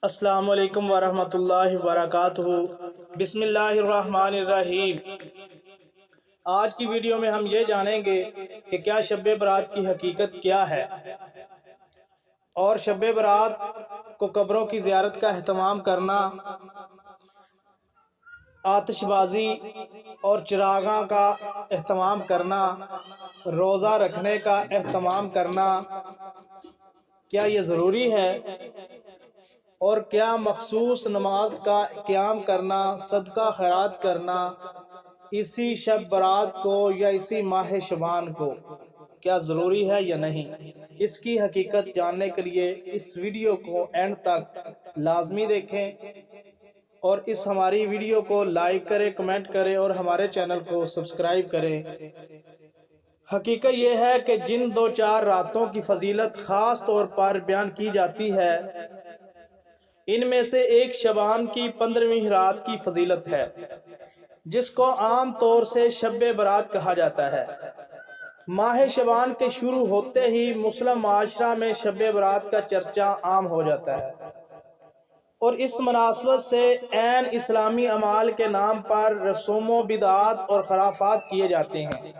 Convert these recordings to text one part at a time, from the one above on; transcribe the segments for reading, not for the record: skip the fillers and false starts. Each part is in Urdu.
السلام علیکم ورحمۃ اللہ وبرکاتہ۔ بسم اللہ الرحمن الرحیم۔ آج کی ویڈیو میں ہم یہ جانیں گے کہ کیا شب برات کی حقیقت کیا ہے، اور شب برات کو قبروں کی زیارت کا اہتمام کرنا، آتش بازی اور چراغاں کا اہتمام کرنا، روزہ رکھنے کا اہتمام کرنا، کیا یہ ضروری ہے؟ اور کیا مخصوص نماز کا قیام کرنا، صدقہ خیرات کرنا اسی شب برات کو یا اسی ماہ شعبان کو کیا ضروری ہے یا نہیں؟ اس کی حقیقت جاننے کے لیے اس ویڈیو کو اینڈ تک لازمی دیکھیں، اور اس ہماری ویڈیو کو لائک کریں، کمنٹ کریں اور ہمارے چینل کو سبسکرائب کریں۔ حقیقت یہ ہے کہ جن دو چار راتوں کی فضیلت خاص طور پر بیان کی جاتی ہے، ان میں سے ایک شعبان کی 15ویں رات کی فضیلت ہے، جس کو عام طور سے شب برات کہا جاتا ہے۔ ماہ شعبان کے شروع ہوتے ہی مسلم معاشرہ میں شب برات کا چرچا عام ہو جاتا ہے، اور اس مناسبت سے عین اسلامی اعمال کے نام پر رسوم و بدعات اور خرافات کیے جاتے ہیں،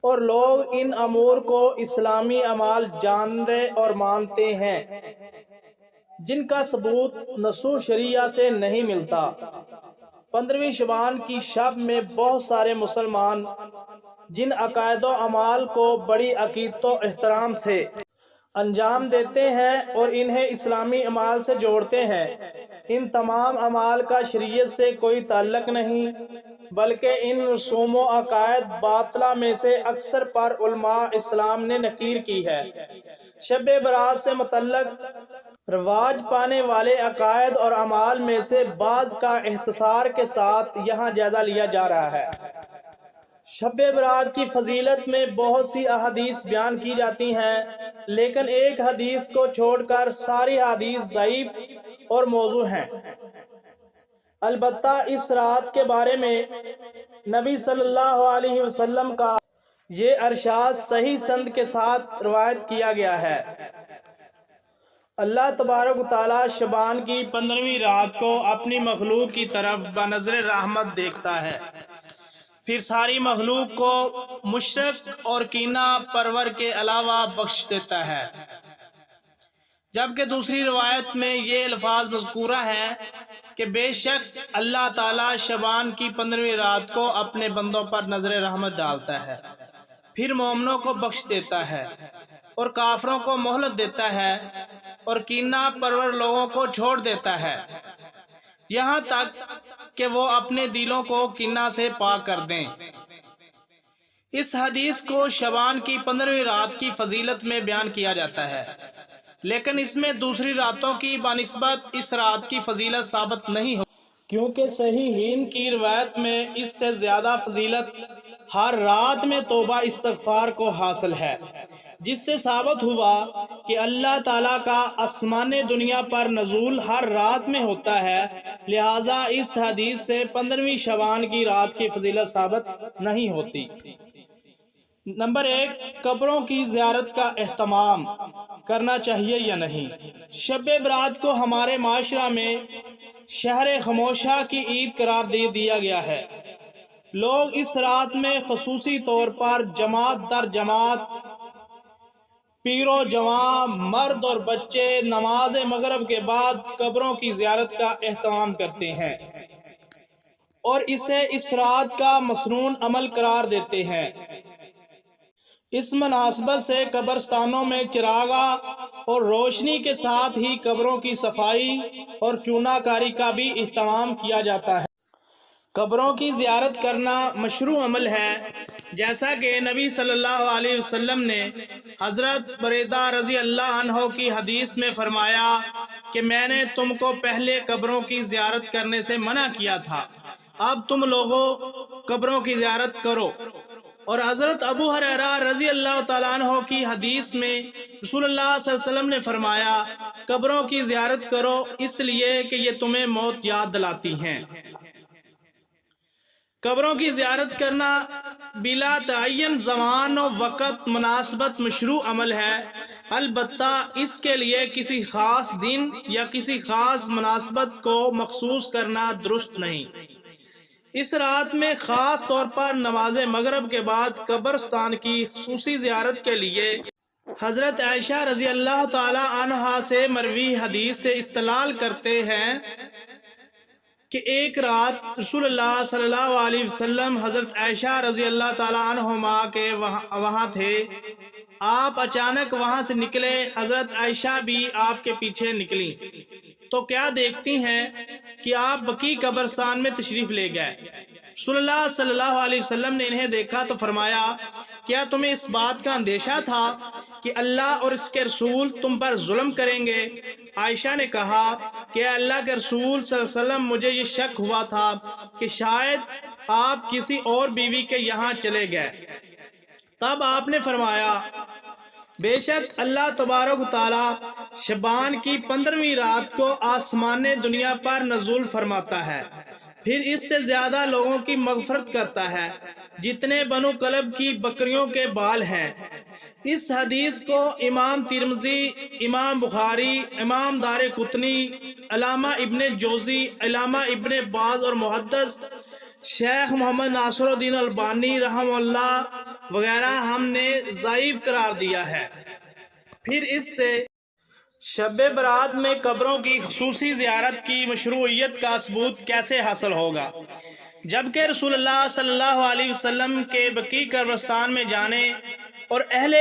اور لوگ ان امور کو اسلامی اعمال جانتے اور مانتے ہیں، جن کا ثبوت نصوص شریعہ سے نہیں ملتا۔ 15ویں شعبان کی شب میں بہت سارے مسلمان جن عقائد و اعمال کو بڑی عقیدت و احترام سے انجام دیتے ہیں اور انہیں اسلامی اعمال سے جوڑتے ہیں، ان تمام اعمال کا شریعت سے کوئی تعلق نہیں، بلکہ ان رسوم و عقائد باطلہ میں سے اکثر پر علماء اسلام نے نکیر کی ہے۔ شب برات سے متعلق رواج پانے والے عقائد اور اعمال میں سے بعض کا اختصار کے ساتھ یہاں جائزہ لیا جا رہا ہے۔ شب برات کی فضیلت میں بہت سی احادیث بیان کی جاتی ہیں، لیکن ایک حدیث کو چھوڑ کر ساری احادیث ضعیف اور موضوع ہیں۔ البتہ اس رات کے بارے میں نبی صلی اللہ علیہ وسلم کا یہ ارشاد صحیح سند کے ساتھ روایت کیا گیا ہے۔ اللہ تبارک و تعالیٰ شعبان کی 15ویں رات کو اپنی مخلوق کی طرف بنظر رحمت دیکھتا ہے، پھر ساری مخلوق کو مشرق اور کینہ پرور کے علاوہ بخش دیتا ہے۔ جبکہ دوسری روایت میں یہ الفاظ مذکورہ ہیں کہ بے شک اللہ تعالیٰ شعبان کی 15ویں رات کو اپنے بندوں پر نظر رحمت ڈالتا ہے، پھر مومنوں کو بخش دیتا ہے اور کافروں کو مہلت دیتا ہے اور کینہ پرور لوگوں کو چھوڑ دیتا ہے، یہاں تک کہ وہ اپنے دلوں کو کینہ سے پاک کر دیں۔ اس حدیث کو شعبان کی 15ویں رات کی فضیلت میں بیان کیا جاتا ہے، لیکن اس میں دوسری راتوں کی بنسبت اس رات کی فضیلت ثابت نہیں ہو، کیونکہ صحیحین کی روایت میں اس سے زیادہ فضیلت ہر رات میں توبہ استغفار کو حاصل ہے، جس سے ثابت ہوا کہ اللہ تعالیٰ کا آسمان دنیا پر نزول ہر رات میں ہوتا ہے، لہٰذا اس حدیث سے 15ویں شعبان کی رات کی فضیلت ثابت نہیں ہوتی۔ نمبر 1، قبروں کی زیارت کا اہتمام کرنا چاہیے یا نہیں؟ شب برات کو ہمارے معاشرہ میں شہر خاموشہ کی عید قرار دے دیا گیا ہے۔ لوگ اس رات میں خصوصی طور پر جماعت در جماعت، پیر و جوان، مرد اور بچے نماز مغرب کے بعد قبروں کی زیارت کا اہتمام کرتے ہیں اور اسے اس رات کا مسنون عمل قرار دیتے ہیں۔ اس مناسبت سے قبرستانوں میں چراغاں اور روشنی کے ساتھ ہی قبروں کی صفائی اور چونا کاری کا بھی اہتمام کیا جاتا ہے۔ قبروں کی زیارت کرنا مشروع عمل ہے، جیسا کہ نبی صلی اللہ علیہ وسلم نے حضرت بریدہ رضی اللہ عنہ کی حدیث میں فرمایا کہ میں نے تم کو پہلے قبروں کی زیارت کرنے سے منع کیا تھا، اب تم لوگوں قبروں کی زیارت کرو۔ اور حضرت ابو ہریرہ رضی اللہ تعالیٰ عنہ کی حدیث میں رسول اللہ صلی اللہ علیہ وسلم نے فرمایا، قبروں کی زیارت کرو اس لیے کہ یہ تمہیں موت یاد دلاتی ہیں۔ قبروں کی زیارت کرنا بلا تعین زمان و وقت مناسبت مشروع عمل ہے، البتہ اس کے لیے کسی خاص دن یا کسی خاص مناسبت کو مخصوص کرنا درست نہیں۔ اس رات میں خاص طور پر نماز مغرب کے بعد قبرستان کی خصوصی زیارت کے لیے حضرت عائشہ رضی اللہ تعالی عنہا سے مروی حدیث سے استدلال کرتے ہیں کہ ایک رات رسول اللہ صلی اللہ علیہ وسلم حضرت عائشہ رضی اللہ تعالی عنہما کے وہاں تھے۔ آپ اچانک وہاں سے نکلے، حضرت عائشہ بھی آپ کے پیچھے نکلیں تو کیا دیکھتی ہیں کہ آپ بقیع قبرستان میں تشریف لے گئے۔ رسول اللہ صلی اللہ علیہ وسلم نے انہیں دیکھا تو فرمایا، کیا تمہیں اس بات کا اندیشہ تھا کہ اللہ اور اس کے رسول تم پر ظلم کریں گے؟ عائشہ نے کہا کہ اللہ کے رسول صلی اللہ علیہ وسلم، مجھے یہ شک ہوا تھا کہ شاید آپ کسی اور بیوی کے یہاں چلے گئے۔ تب آپ نے فرمایا، بے شک اللہ تبارک و تعالی شعبان کی 15ویں رات کو آسمان دنیا پر نزول فرماتا ہے، پھر اس سے زیادہ لوگوں کی مغفرت کرتا ہے جتنے بنو کلب کی بکریوں کے بال ہیں۔ اس حدیث کو امام ترمذی، امام بخاری، امام دارقطنی، علامہ ابن جوزی، علامہ ابن باز اور محدث شیخ محمد ناصر الدین البانی رحمہ اللہ وغیرہ ہم نے ضعیف قرار دیا ہے۔ پھر اس سے شب برات میں قبروں کی خصوصی زیارت کی مشروعیت کا ثبوت کیسے حاصل ہوگا، جبکہ رسول اللہ صلی اللہ علیہ وسلم کے بقیع قبرستان میں جانے اور اہل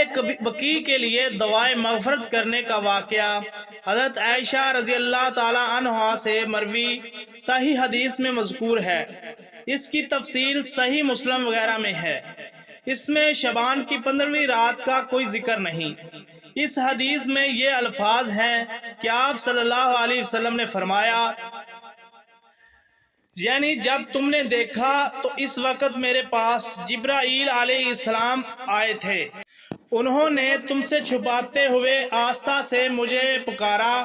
بقیع کے لیے دعائے مغفرت کرنے کا واقعہ حضرت عائشہ رضی اللہ تعالی عنہا سے مروی صحیح حدیث میں مذکور ہے۔ اس کی تفصیل صحیح مسلم وغیرہ میں ہے۔ اس میں شعبان کی 15ویں رات کا کوئی ذکر نہیں۔ اس حدیث میں یہ الفاظ ہیں کہ آپ صلی اللہ علیہ وسلم نے فرمایا، یعنی جب تم نے دیکھا تو اس وقت میرے پاس جبرائیل علیہ السلام آئے تھے، انہوں نے تم سے چھپاتے ہوئے آہستہ سے مجھے پکارا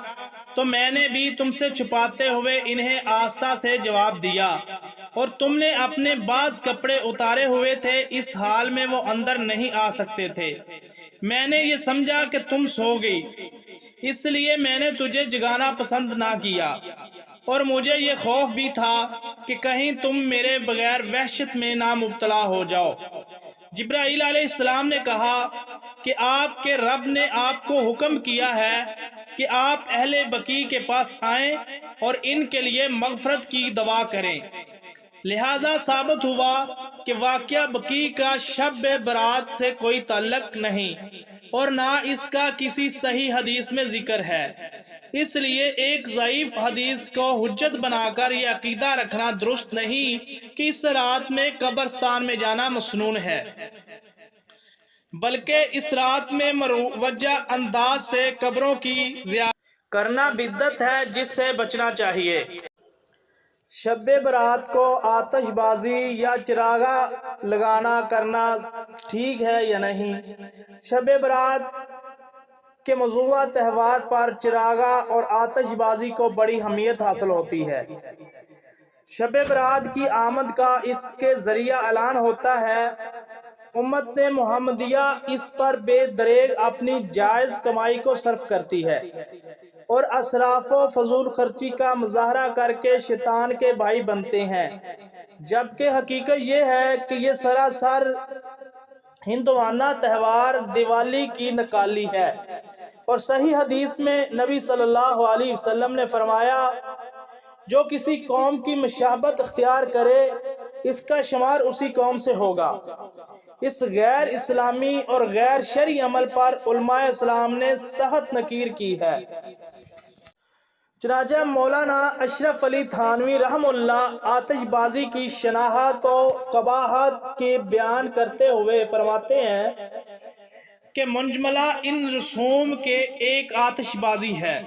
تو میں نے بھی تم سے چھپاتے ہوئے انہیں آہستہ سے جواب دیا، اور تم نے اپنے بعض کپڑے اتارے ہوئے تھے، اس حال میں وہ اندر نہیں آ سکتے تھے۔ میں نے یہ سمجھا کہ تم سو گئی، اس لیے میں نے تجھے جگانا پسند نہ کیا، اور مجھے یہ خوف بھی تھا کہ کہیں تم میرے بغیر وحشت میں نہ مبتلا ہو جاؤ۔ جبرائیل علیہ السلام نے کہا کہ آپ کے رب نے آپ کو حکم کیا ہے کہ آپ اہل بقیع کے پاس آئیں اور ان کے لیے مغفرت کی دعا کریں۔ لہذا ثابت ہوا کہ واقعہ بقیع کا شب برات سے کوئی تعلق نہیں، اور نہ اس کا کسی صحیح حدیث میں ذکر ہے۔ اس لیے ایک ضعیف حدیث کو حجت بنا کر یہ عقیدہ رکھنا درست نہیں کہ اس رات میں قبرستان میں جانا مسنون ہے، بلکہ اس رات میں مروجہ انداز سے قبروں کی زیارت کرنا بدعت ہے، جس سے بچنا چاہیے۔ شب برات کو آتش بازی یا چراغا لگانا کرنا ٹھیک ہے یا نہیں؟ شب برات کے موضوع تہوار پر چراغا اور آتش بازی کو بڑی اہمیت حاصل ہوتی ہے۔ شب برات کی آمد کا اس کے ذریعہ اعلان ہوتا ہے۔ امت محمدیہ اس پر بے دریغ اپنی جائز کمائی کو صرف کرتی ہے اور اسراف و فضول خرچی کا مظاہرہ کر کے شیطان کے بھائی بنتے ہیں، جبکہ حقیقت یہ ہے کہ یہ سراسر ہندوانہ تہوار دیوالی کی نکالی ہے، اور صحیح حدیث میں نبی صلی اللہ علیہ وسلم نے فرمایا، جو کسی قوم کی مشابہت اختیار کرے اس کا شمار اسی قوم سے ہوگا۔ اس غیر اسلامی اور غیر شرعی عمل پر علماء اسلام نے سخت نکیر کی ہے۔ چنانچہ مولانا اشرف علی تھانوی رحمہ اللہ آتش بازی کی شناخت و قباحت کے بیان کرتے ہوئے فرماتے ہیں کہ منجملہ ان رسوم کے ایک آتش بازی ہے،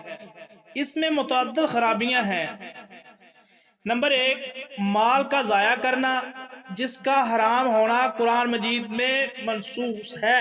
اس میں متعدد خرابیاں ہیں۔ نمبر 1، مال کا ضائع کرنا، جس کا حرام ہونا قرآن مجید میں منصوص ہے۔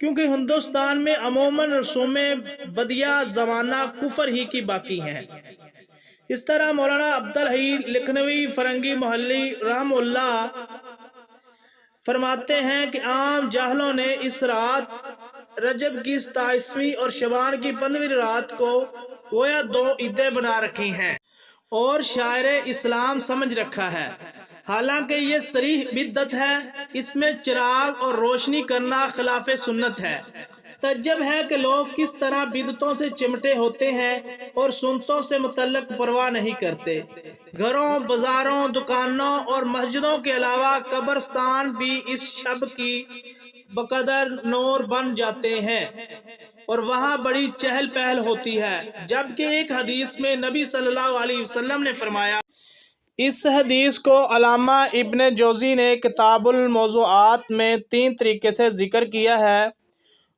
کیونکہ ہندوستان میں عموماً رسوم بدیہ زمانہ کفر ہی کی باقی ہیں۔ اس طرح مولانا عبدالحی لکھنوی فرنگی محلی رحمہ اللہ فرماتے ہیں کہ عام جاہلوں نے اس رات رجب کی 27ویں اور شعبان کی 15ویں رات کو گویا 2 عیدیں بنا رکھی ہیں اور شاعر اسلام سمجھ رکھا ہے، حالانکہ یہ صریح بدعت ہے۔ اس میں چراغ اور روشنی کرنا خلاف سنت ہے۔ تعجب ہے کہ لوگ کس طرح بدعتوں سے چمٹے ہوتے ہیں اور سنتوں سے متعلق پرواہ نہیں کرتے۔ گھروں، بازاروں، دکانوں اور مسجدوں کے علاوہ قبرستان بھی اس شب کی بقدر نور بن جاتے ہیں اور وہاں بڑی چہل پہل ہوتی ہے، جبکہ ایک حدیث میں نبی صلی اللہ علیہ وسلم نے فرمایا۔ اس حدیث کو علامہ ابن جوزی نے کتاب الموضوعات میں 3 طریقے سے ذکر کیا ہے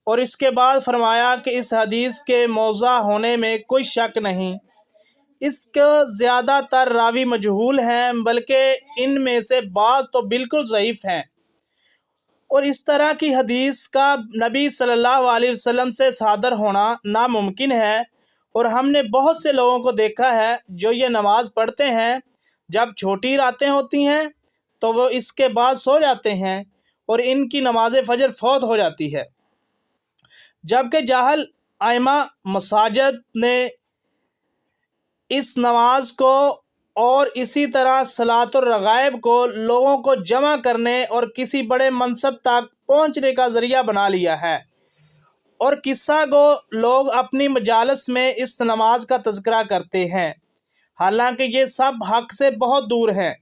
اور اس کے بعد فرمایا کہ اس حدیث کے موضوع ہونے میں کوئی شک نہیں۔ اس کے زیادہ تر راوی مجہول ہیں، بلکہ ان میں سے بعض تو بالکل ضعیف ہیں، اور اس طرح کی حدیث کا نبی صلی اللہ علیہ وسلم سے صادر ہونا ناممکن ہے۔ اور ہم نے بہت سے لوگوں کو دیکھا ہے جو یہ نماز پڑھتے ہیں، جب چھوٹی راتیں ہوتی ہیں تو وہ اس کے بعد سو جاتے ہیں اور ان کی نماز فجر فوت ہو جاتی ہے، جبکہ جاہل ائمہ مساجد نے اس نماز کو اور اسی طرح صلاۃ الرغائب کو لوگوں کو جمع کرنے اور کسی بڑے منصب تک پہنچنے کا ذریعہ بنا لیا ہے، اور قصہ گو لوگ اپنی مجالس میں اس نماز کا تذکرہ کرتے ہیں، حالانکہ یہ سب حق سے بہت دور ہیں۔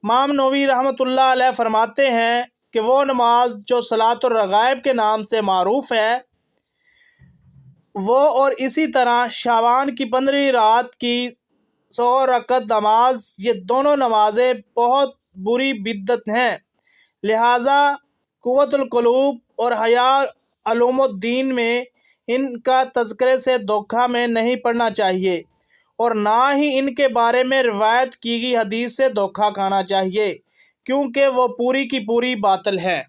امام نووی رحمۃ اللہ علیہ فرماتے ہیں کہ وہ نماز جو صلاۃ الرغائب کے نام سے معروف ہے، وہ اور اسی طرح شعبان کی 15ویں رات کی 100 رکعت نماز، یہ دونوں نمازیں بہت بری بدعت ہیں، لہٰذا قوت القلوب اور حیاء علوم الدین میں ان کا تذکرے سے دھوکہ میں نہیں پڑنا چاہیے، اور نہ ہی ان کے بارے میں روایت کی گئی حدیث سے دھوکہ کھانا چاہیے، کیونکہ وہ پوری کی پوری باطل ہے۔